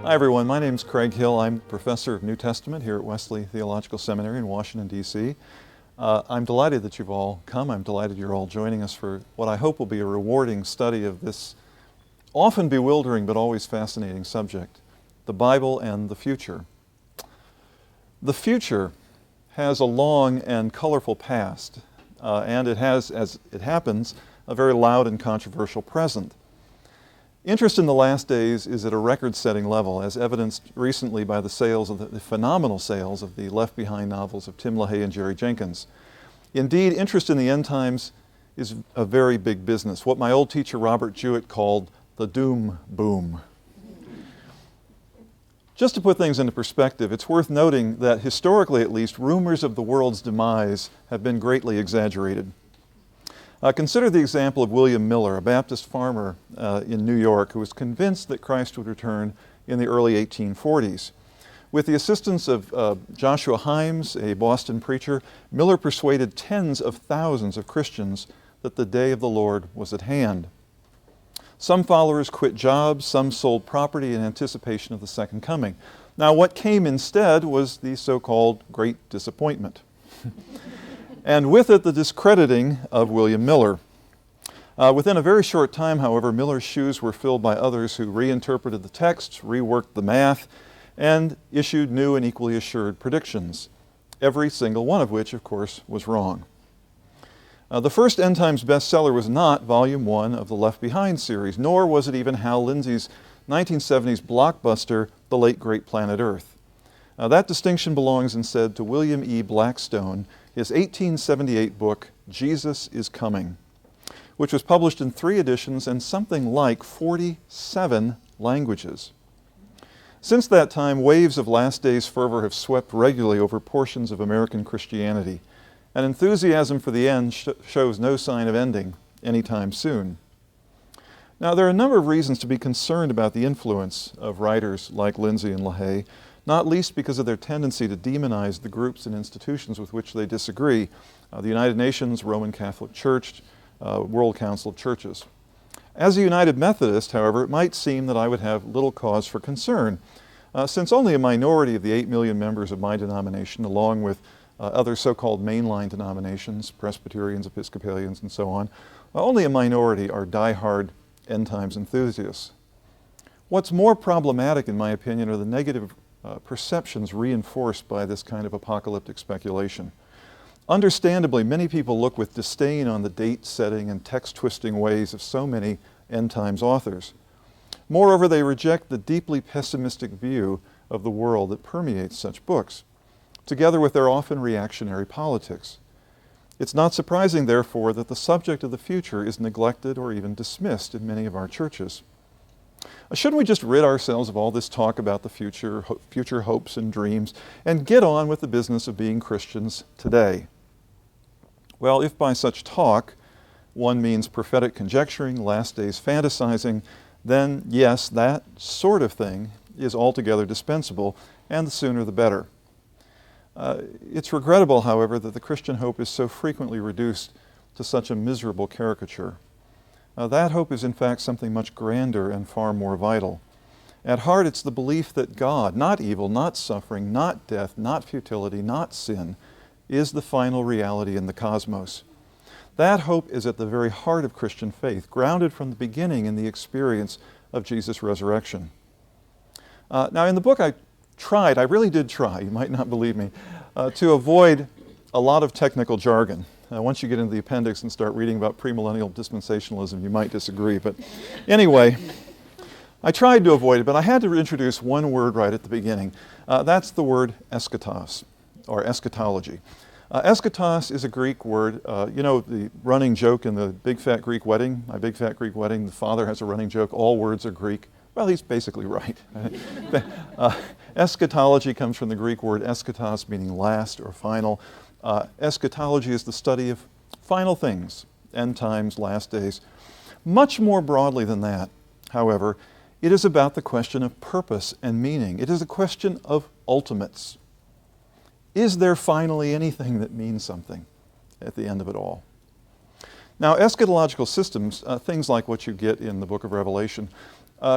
Hi everyone, my name is Craig Hill. I'm Professor of New Testament here at Wesley Theological Seminary in Washington, D.C. I'm delighted that you've all come. I'm delighted you're all joining us for what I hope will be a rewarding study of this often bewildering but always fascinating subject, the Bible and the future. The future has a long and colorful past, and it has, as it happens, a very loud and controversial present. Interest in the last days is at a record-setting level, as evidenced recently by the phenomenal sales of the Left Behind novels of Tim LaHaye and Jerry Jenkins. Indeed, interest in the end times is a very big business, what my old teacher Robert Jewett called the doom boom. Just to put things into perspective, it's worth noting that historically at least, rumors of the world's demise have been greatly exaggerated. Consider the example of William Miller, a Baptist farmer in New York who was convinced that Christ would return in the early 1840s. With the assistance of Joshua Himes, a Boston preacher, Miller persuaded tens of thousands of Christians that the day of the Lord was at hand. Some followers quit jobs, some sold property in anticipation of the second coming. Now, what came instead was the so-called Great Disappointment. And with it, the discrediting of William Miller. Within a very short time, however, Miller's shoes were filled by others who reinterpreted the text, reworked the math, and issued new and equally assured predictions, every single one of which, of course, was wrong. The first End Times bestseller was not Volume 1 of the Left Behind series, nor was it even Hal Lindsey's 1970s blockbuster, The Late Great Planet Earth. That distinction belongs instead to William E. Blackstone, his 1878 book, Jesus is Coming, which was published in 3 editions and something like 47 languages. Since that time, waves of last days fervor have swept regularly over portions of American Christianity, and enthusiasm for the end shows no sign of ending anytime soon. Now, there are a number of reasons to be concerned about the influence of writers like Lindsey and LaHaye, not least because of their tendency to demonize the groups and institutions with which they disagree, the United Nations, Roman Catholic Church, World Council of Churches. As a United Methodist, however, it might seem that I would have little cause for concern, since only a minority of the 8 million members of my denomination, along with other so-called mainline denominations, Presbyterians, Episcopalians, and so on, only a minority are die-hard end times enthusiasts. What's more problematic, in my opinion, are the negative perceptions reinforced by this kind of apocalyptic speculation. Understandably, many people look with disdain on the date-setting and text-twisting ways of so many end times authors. Moreover, they reject the deeply pessimistic view of the world that permeates such books, together with their often reactionary politics. It's not surprising, therefore, that the subject of the future is neglected or even dismissed in many of our churches. Shouldn't we just rid ourselves of all this talk about the future hopes and dreams, and get on with the business of being Christians today? Well, if by such talk one means prophetic conjecturing, last days fantasizing, then yes, that sort of thing is altogether dispensable, and the sooner the better. It's regrettable, however, that the Christian hope is so frequently reduced to such a miserable caricature. That hope is in fact something much grander and far more vital. At heart, it's the belief that God, not evil, not suffering, not death, not futility, not sin, is the final reality in the cosmos. That hope is at the very heart of Christian faith, grounded from the beginning in the experience of Jesus' resurrection. Now, in the book I really did try, you might not believe me, to avoid a lot of technical jargon. Once you get into the appendix and start reading about premillennial dispensationalism, you might disagree. But anyway, I tried to avoid it, but I had to introduce one word right at the beginning. That's the word eschatos, or eschatology. Eschatos is a Greek word. You know the running joke in the Big Fat Greek Wedding, My Big Fat Greek Wedding, the father has a running joke, all words are Greek. Well, he's basically right. Eschatology comes from the Greek word eschatos, meaning last or final. Eschatology is the study of final things, end times, last days. Much more broadly than that, however, it is about the question of purpose and meaning. It is a question of ultimates. Is there finally anything that means something at the end of it all? Now, eschatological systems, things like what you get in the book of Revelation,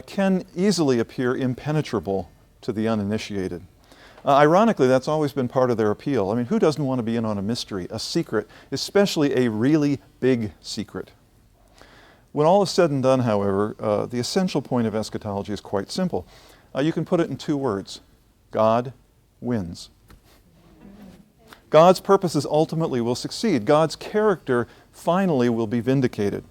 can easily appear impenetrable to the uninitiated. Ironically, that's always been part of their appeal. I mean, who doesn't want to be in on a mystery, a secret, especially a really big secret? When all is said and done, however, the essential point of eschatology is quite simple. You can put it in 2 words. God wins. God's purposes ultimately will succeed. God's character finally will be vindicated.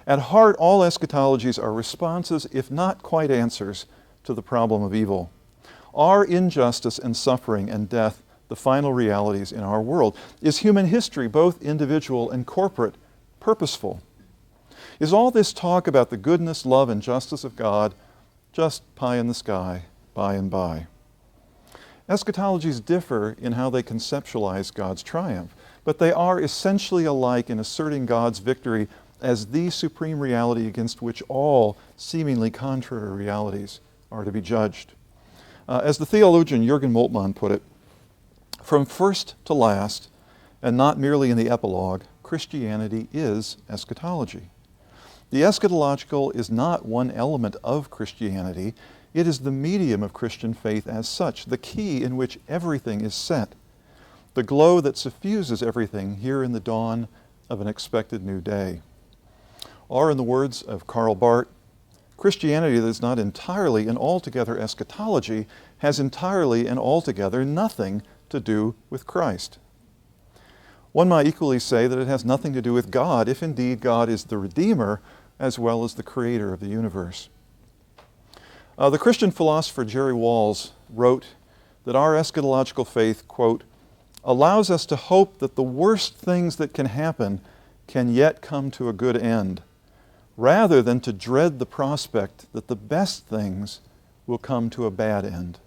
At heart, all eschatologies are responses, if not quite answers, to the problem of evil. Are injustice and suffering and death the final realities in our world? Is human history, both individual and corporate, purposeful? Is all this talk about the goodness, love, and justice of God just pie in the sky, by and by? Eschatologies differ in how they conceptualize God's triumph, but they are essentially alike in asserting God's victory as the supreme reality against which all seemingly contrary realities are to be judged. As the theologian Jürgen Moltmann put it, from first to last, and not merely in the epilogue, Christianity is eschatology. The eschatological is not one element of Christianity. It is the medium of Christian faith as such, the key in which everything is set, the glow that suffuses everything here in the dawn of an expected new day. Or, in the words of Karl Barth, Christianity that is not entirely and altogether eschatology has entirely and altogether nothing to do with Christ. One might equally say that it has nothing to do with God, if indeed God is the Redeemer as well as the Creator of the universe. The Christian philosopher Jerry Walls wrote that our eschatological faith, quote, allows us to hope that the worst things that can happen can yet come to a good end, rather than to dread the prospect that the best things will come to a bad end.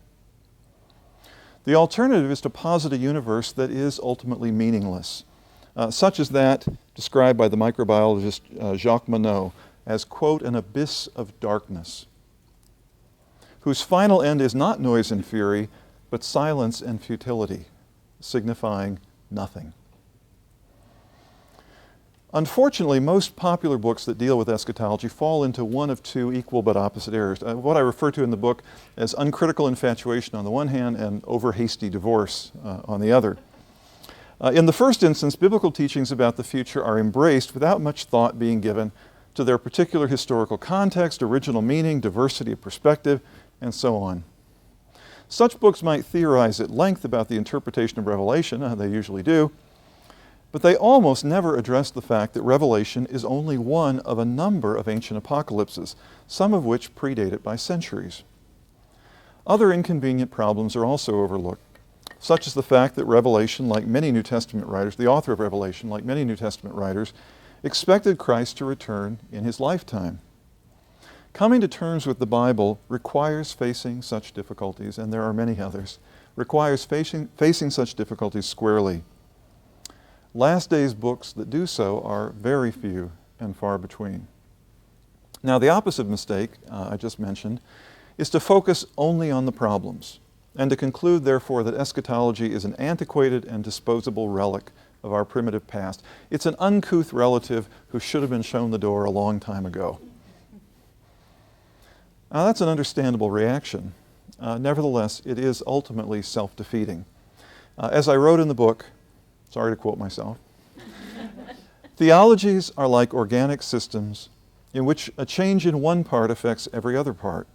The alternative is to posit a universe that is ultimately meaningless, such as that described by the microbiologist Jacques Monod as, quote, an abyss of darkness, whose final end is not noise and fury, but silence and futility, signifying nothing. Unfortunately, most popular books that deal with eschatology fall into one of 2 equal but opposite errors, what I refer to in the book as uncritical infatuation on the one hand and overhasty divorce on the other. In the first instance, biblical teachings about the future are embraced without much thought being given to their particular historical context, original meaning, diversity of perspective, and so on. Such books might theorize at length about the interpretation of Revelation, they usually do, but they almost never address the fact that Revelation is only one of a number of ancient apocalypses, some of which predate it by centuries. Other inconvenient problems are also overlooked, such as the fact that Revelation, like many New Testament writers, the author of Revelation, like many New Testament writers, expected Christ to return in his lifetime. Coming to terms with the Bible requires facing such difficulties, and there are many others, requires facing such difficulties squarely. Last days books that do so are very few and far between. Now, the opposite mistake I just mentioned is to focus only on the problems and to conclude, therefore, that eschatology is an antiquated and disposable relic of our primitive past. It's an uncouth relative who should have been shown the door a long time ago. Now, that's an understandable reaction. Nevertheless, it is ultimately self-defeating. As I wrote in the book, sorry to quote myself, theologies are like organic systems in which a change in one part affects every other part.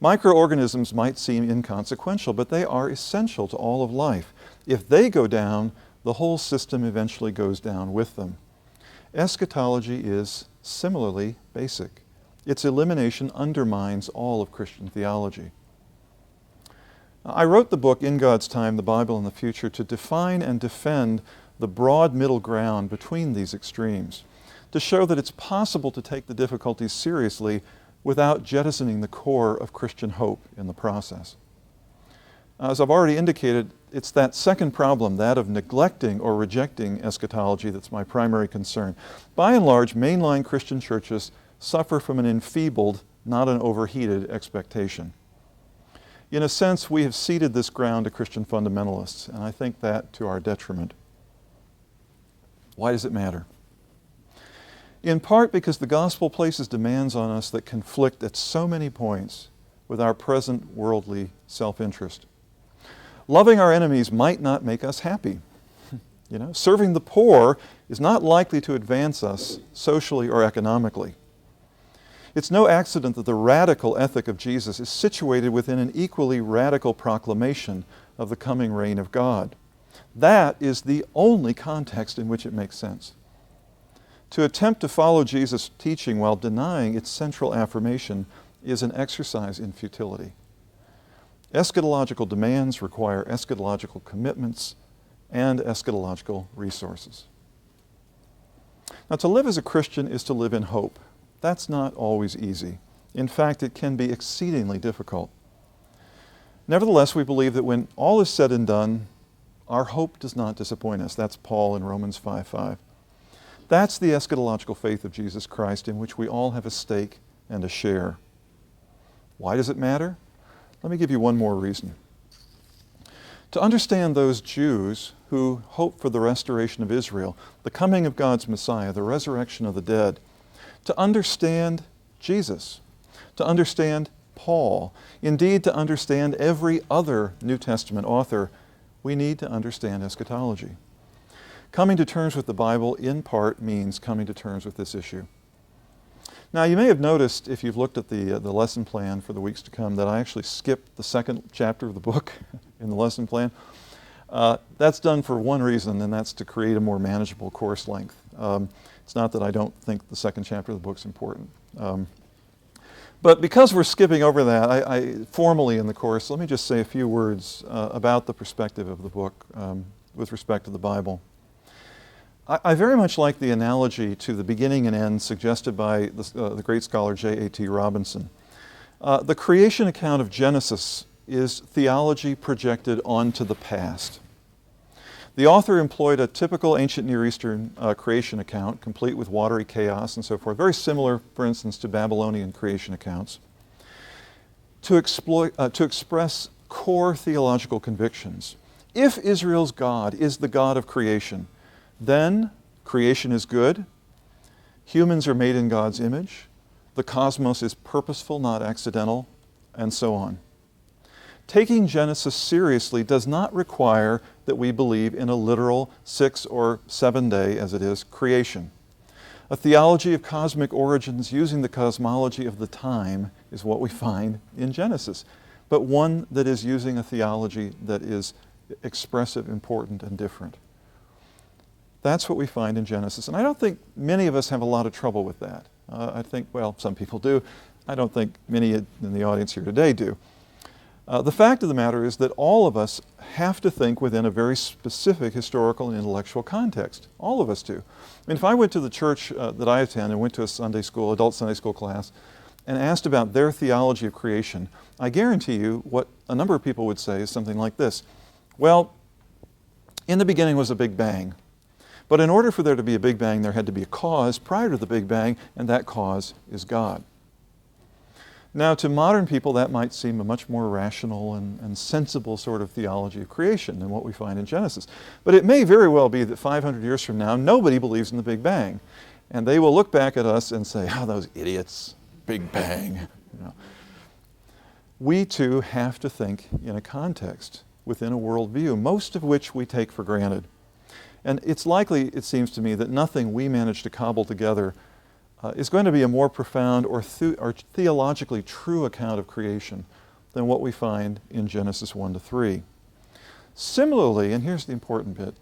Microorganisms might seem inconsequential, but they are essential to all of life. If they go down, the whole system eventually goes down with them. Eschatology is similarly basic. Its elimination undermines all of Christian theology. I wrote the book, In God's Time, the Bible and the Future, to define and defend the broad middle ground between these extremes, to show that it's possible to take the difficulties seriously without jettisoning the core of Christian hope in the process. As I've already indicated, it's that second problem, that of neglecting or rejecting eschatology, that's my primary concern. By and large, mainline Christian churches suffer from an enfeebled, not an overheated expectation. In a sense, we have ceded this ground to Christian fundamentalists, and I think that to our detriment. Why does it matter? in part because the gospel places demands on us that conflict at so many points with our present worldly self-interest. Loving our enemies might not make us happy. Serving the poor is not likely to advance us socially or economically. It's no accident that the radical ethic of Jesus is situated within an equally radical proclamation of the coming reign of God. That is the only context in which it makes sense. To attempt to follow Jesus' teaching while denying its central affirmation is an exercise in futility. Eschatological demands require eschatological commitments and eschatological resources. Now, to live as a Christian is to live in hope. That's not always easy. In fact, it can be exceedingly difficult. Nevertheless, we believe that when all is said and done, our hope does not disappoint us. That's Paul in Romans 5:5. That's the eschatological faith of Jesus Christ in which we all have a stake and a share. Why does it matter? Let me give you one more reason. To understand those Jews who hope for the restoration of Israel, the coming of God's Messiah, the resurrection of the dead, to understand Jesus, to understand Paul, indeed to understand every other New Testament author, we need to understand eschatology. Coming to terms with the Bible, in part, means coming to terms with this issue. Now, you may have noticed, if you've looked at the lesson plan for the weeks to come, that I actually skipped the second chapter of the book in the lesson plan. That's done for one reason, and that's to create a more manageable course length. It's not that I don't think the second chapter of the book's important. But because we're skipping over that, I formally in the course, let me just say a few words about the perspective of the book with respect to the Bible. I very much like the analogy to the beginning and end suggested by the great scholar J.A.T. Robinson. The creation account of Genesis is theology projected onto the past. The author employed a typical ancient Near Eastern creation account, complete with watery chaos and so forth, very similar, for instance, to Babylonian creation accounts, to express core theological convictions. If Israel's God is the God of creation, then creation is good, humans are made in God's image, the cosmos is purposeful, not accidental, and so on. Taking Genesis seriously does not require that we believe in a literal 6 or 7 day, as it is, creation. A theology of cosmic origins using the cosmology of the time is what we find in Genesis, but one that is using a theology that is expressive, important, and different. That's what we find in Genesis. And I don't think many of us have a lot of trouble with that. I think, well, some people do. I don't think many in the audience here today do. The fact of the matter is that all of us have to think within a very specific historical and intellectual context. All of us do. I mean, if I went to the church that I attend and went to a Sunday school, adult Sunday school class, and asked about their theology of creation, I guarantee you what a number of people would say is something like this. Well, in the beginning was a big bang. But in order for there to be a Big Bang, there had to be a cause prior to the Big Bang, and that cause is God. Now, to modern people, that might seem a much more rational and sensible sort of theology of creation than what we find in Genesis. But it may very well be that 500 years from now, nobody believes in the Big Bang. And they will look back at us and say, oh, those idiots, Big Bang. We too have to think in a context, within a worldview, most of which we take for granted. And it's likely, it seems to me, that nothing we manage to cobble together is going to be a more profound or theologically true account of creation than what we find in Genesis 1-3. Similarly, and here's the important bit,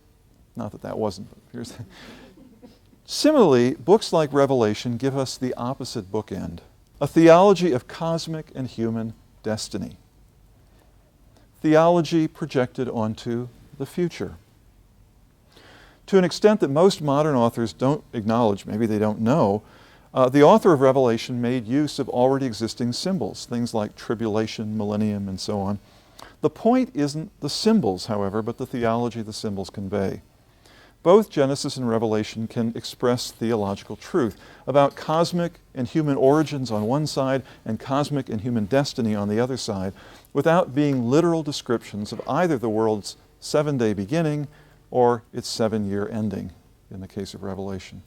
not that that wasn't, but here's the, similarly, books like Revelation give us the opposite bookend, a theology of cosmic and human destiny. Theology projected onto the future. To an extent that most modern authors don't acknowledge, maybe they don't know, the author of Revelation made use of already existing symbols, things like tribulation, millennium, and so on. The point isn't the symbols, however, but the theology the symbols convey. Both Genesis and Revelation can express theological truth about cosmic and human origins on one side and cosmic and human destiny on the other side, without being literal descriptions of either the world's 7-day beginning or its 7-year ending, in the case of Revelation.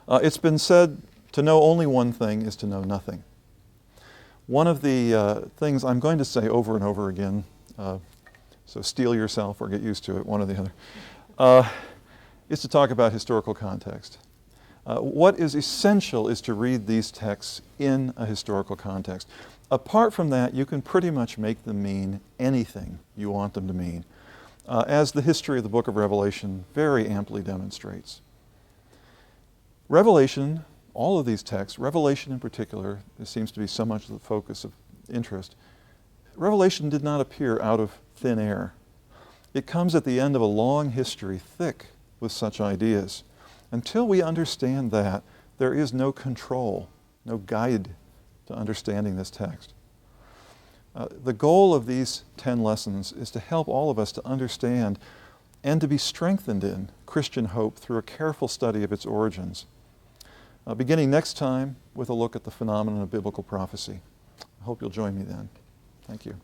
It's been said to know only one thing is to know nothing. One of the things I'm going to say over and over again, so steel yourself or get used to it, one or the other, is to talk about historical context. What is essential is to read these texts in a historical context. Apart from that, you can pretty much make them mean anything you want them to mean, as the history of the book of Revelation very amply demonstrates. Revelation, all of these texts, Revelation in particular, this seems to be so much the focus of interest. Revelation did not appear out of thin air. It comes at the end of a long history thick with such ideas. Until we understand that, there is no control, no guide to understanding this text. The goal of these 10 lessons is to help all of us to understand and to be strengthened in Christian hope through a careful study of its origins. Beginning next time with a look at the phenomenon of biblical prophecy. I hope you'll join me then. Thank you.